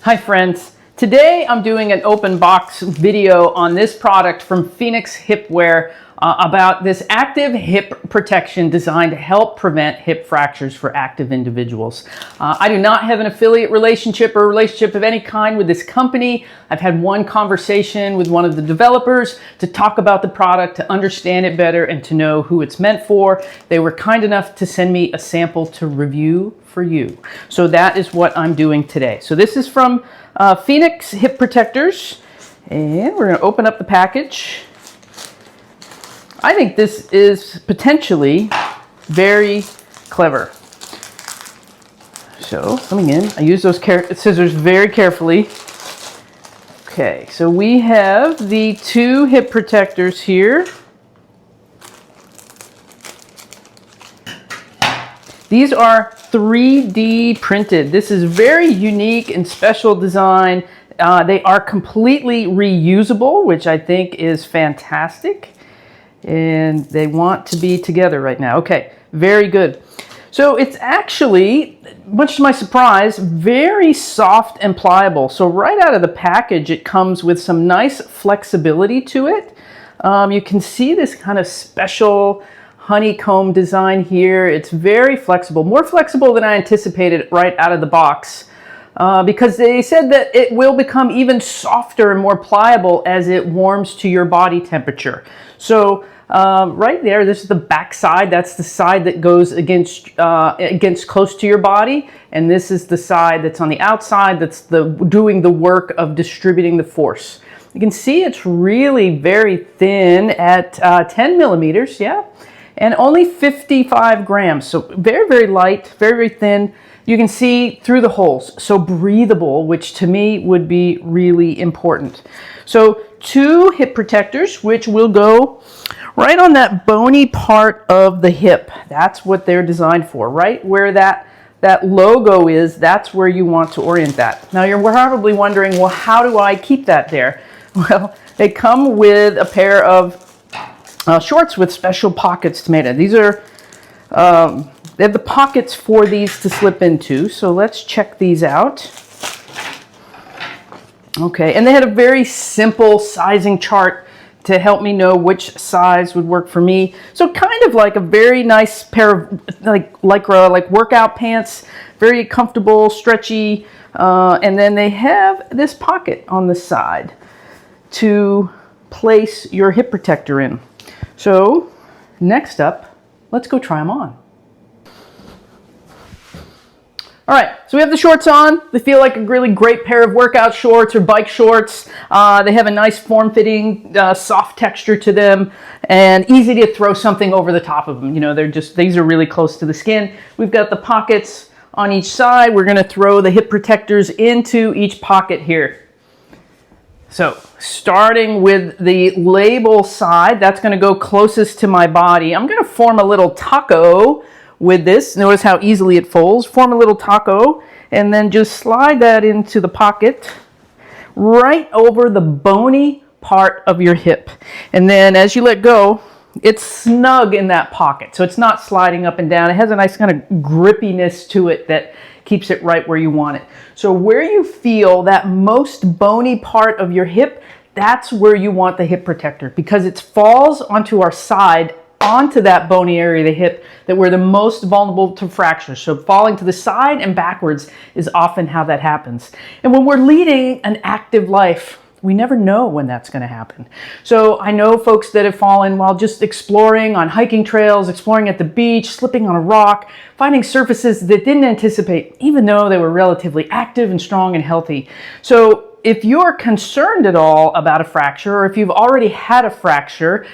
Hi friends, today I'm doing an open box video on this product from Phoenix Hipwear about this active hip protection designed to help prevent hip fractures for active individuals. I do not have an affiliate relationship or a relationship of any kind with this company. I've had one conversation with one of the developers to talk about the product, to understand it better, and to know who it's meant for. They were kind enough to send me a sample to review for you. So that is what I'm doing today. So this is from Phoenix Hip Protectors, and we're going to open up the package. I think this is potentially very clever. So coming in, I use those scissors very carefully. Okay, so we have the two hip protectors here. These are 3D printed. This is very unique and special design. They are completely reusable, which I think is fantastic. And they want to be together right now. Okay, very good. So it's actually, much to my surprise, very soft and pliable. So right out of the package, it comes with some nice flexibility to it. You can see this kind of special honeycomb design here. It's very flexible, more flexible than I anticipated right out of the box, because they said that it will become even softer and more pliable as it warms to your body temperature. So right there, this is the back side. That's the side that goes against close to your body, and this is the side that's on the outside that's doing the work of distributing the force. You can see it's really very thin at 10 millimeters, yeah, and only 55 grams. So very, very light, very, very thin. You can see through the holes, so breathable, which to me would be really important. So two hip protectors, which will go right on that bony part of the hip. That's what they're designed for, right where that logo is. That's where you want to orient that. Now you're probably wondering, well, how do I keep that there? Well, they come with a pair of shorts with special pockets made. These are they have the pockets for these to slip into. So let's check these out. Okay, and they had a very simple sizing chart to help me know which size would work for me. So kind of like a very nice pair of like lycra, like workout pants, very comfortable, stretchy, and then they have this pocket on the side to place your hip protector in. So next up, let's go try them on. All right, so we have the shorts on. They feel like a really great pair of workout shorts or bike shorts. They have a nice form-fitting, soft texture to them, and easy to throw something over the top of them. You know, these are really close to the skin. We've got the pockets on each side. We're gonna throw the hip protectors into each pocket here. So starting with the label side, that's gonna go closest to my body. I'm gonna form a little taco with this. Notice how easily it folds. Form a little taco and then just slide that into the pocket right over the bony part of your hip. And then as you let go, it's snug in that pocket. So it's not sliding up and down. It has a nice kind of grippiness to it that keeps it right where you want it. So where you feel that most bony part of your hip, that's where you want the hip protector, because it falls onto our side, onto that bony area of the hip that we're the most vulnerable to fractures. So falling to the side and backwards is often how that happens. And when we're leading an active life, we never know when that's going to happen. So I know folks that have fallen while just exploring on hiking trails, exploring at the beach, slipping on a rock, finding surfaces that didn't anticipate, even though they were relatively active and strong and healthy. So if you're concerned at all about a fracture, or if you've already had a fracture,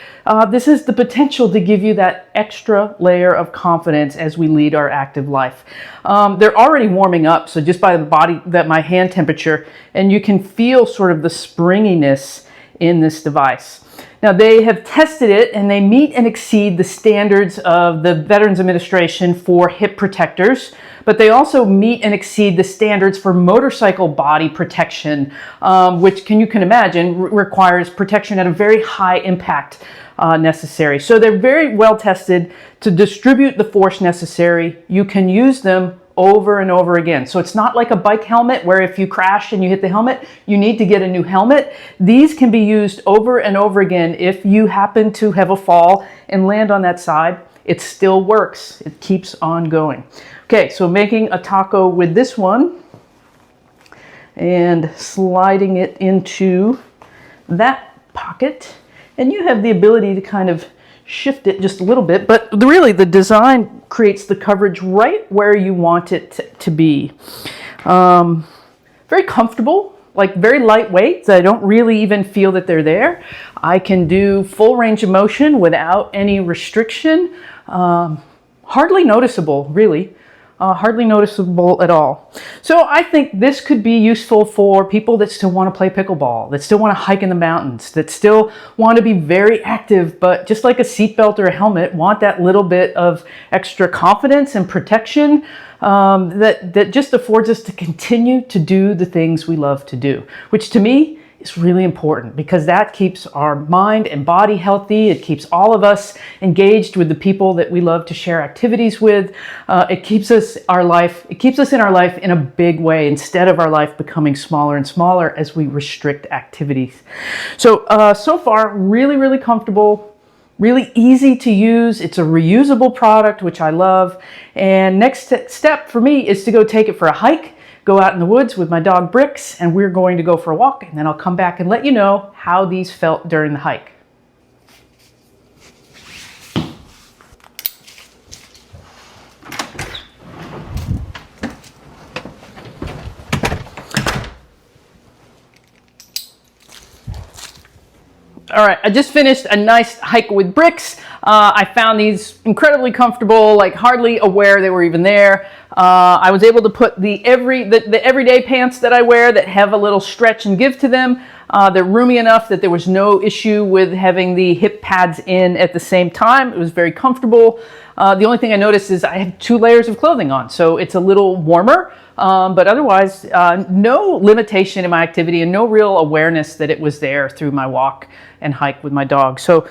this is the potential to give you that extra layer of confidence as we lead our active life. They're already warming up, so just by my hand temperature, and you can feel sort of the springiness in this device. Now they have tested it and they meet and exceed the standards of the Veterans Administration for hip protectors, but they also meet and exceed the standards for motorcycle body protection, which you can imagine requires protection at a very high impact necessary. So they're very well tested to distribute the force necessary. You can use them over and over again. So it's not like a bike helmet where if you crash and you hit the helmet, you need to get a new helmet. These can be used over and over again. If you happen to have a fall and land on that side, it still works. It keeps on going. Okay, so making a taco with this one and sliding it into that pocket. And you have the ability to kind of shift it just a little bit, but really the design creates the coverage right where you want it to be. Very comfortable, like very lightweight. So I don't really even feel that they're there. I can do full range of motion without any restriction. Hardly noticeable, really. Hardly noticeable at all. So I think this could be useful for people that still want to play pickleball, that still want to hike in the mountains, that still want to be very active, but just like a seatbelt or a helmet, want that little bit of extra confidence and protection that just affords us to continue to do the things we love to do, which to me is really important because that keeps our mind and body healthy. It keeps all of us engaged with the people that we love to share activities with. It keeps us in our life in a big way instead of our life becoming smaller and smaller as we restrict activities. So far, really, really comfortable, really easy to use. It's a reusable product, which I love. And next step for me is to go take it for a hike. Go out in the woods with my dog Bricks, and we're going to go for a walk, and then I'll come back and let you know how these felt during the hike. All right, I just finished a nice hike with Bricks. I found these incredibly comfortable, like hardly aware they were even there. I was able to put the everyday pants that I wear that have a little stretch and give to them. They're roomy enough that there was no issue with having the hip pads in at the same time. It was very comfortable. The only thing I noticed is I have 2 layers of clothing on, so it's a little warmer. But otherwise, no limitation in my activity and no real awareness that it was there through my walk and hike with my dog. So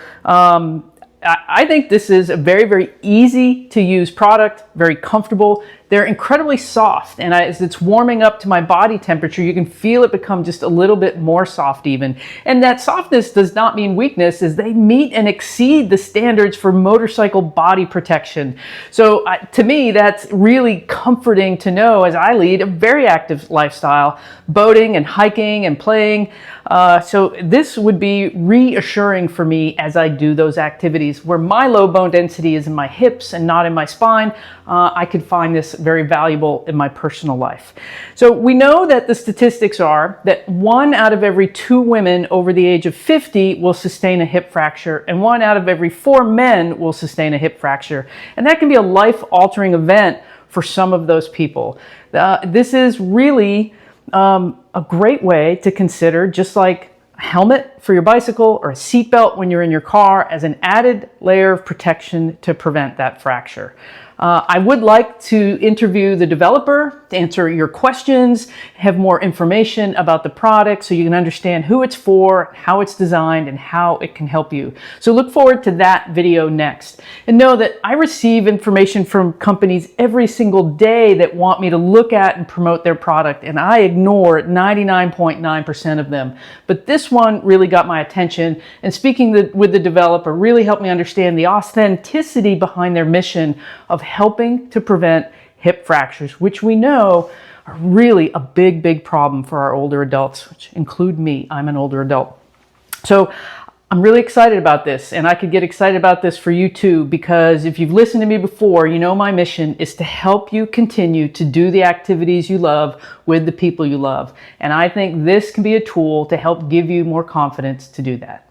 I think this is a very, very easy to use product, very comfortable. They're incredibly soft, and as it's warming up to my body temperature, you can feel it become just a little bit more soft even. And that softness does not mean weakness, as they meet and exceed the standards for motorcycle body protection. So to me, that's really comforting to know as I lead a very active lifestyle, boating and hiking and playing. So this would be reassuring for me as I do those activities where my low bone density is in my hips and not in my spine. I could find this very valuable in my personal life. So we know that the statistics are that 1 out of every 2 women over the age of 50 will sustain a hip fracture, and 1 out of every 4 men will sustain a hip fracture. And that can be a life-altering event for some of those people. This is really a great way to consider, just like a helmet for your bicycle or a seatbelt when you're in your car, as an added layer of protection to prevent that fracture. I would like to interview the developer to answer your questions, have more information about the product so you can understand who it's for, how it's designed, and how it can help you. So look forward to that video next. And know that I receive information from companies every single day that want me to look at and promote their product, and I ignore 99.9% of them. But this one really got my attention, and speaking with the developer really helped me understand the authenticity behind their mission of helping to prevent hip fractures, which we know are really a big, big problem for our older adults, which include me. I'm an older adult. So I'm really excited about this, and I could get excited about this for you too, because if you've listened to me before, you know my mission is to help you continue to do the activities you love with the people you love. And I think this can be a tool to help give you more confidence to do that.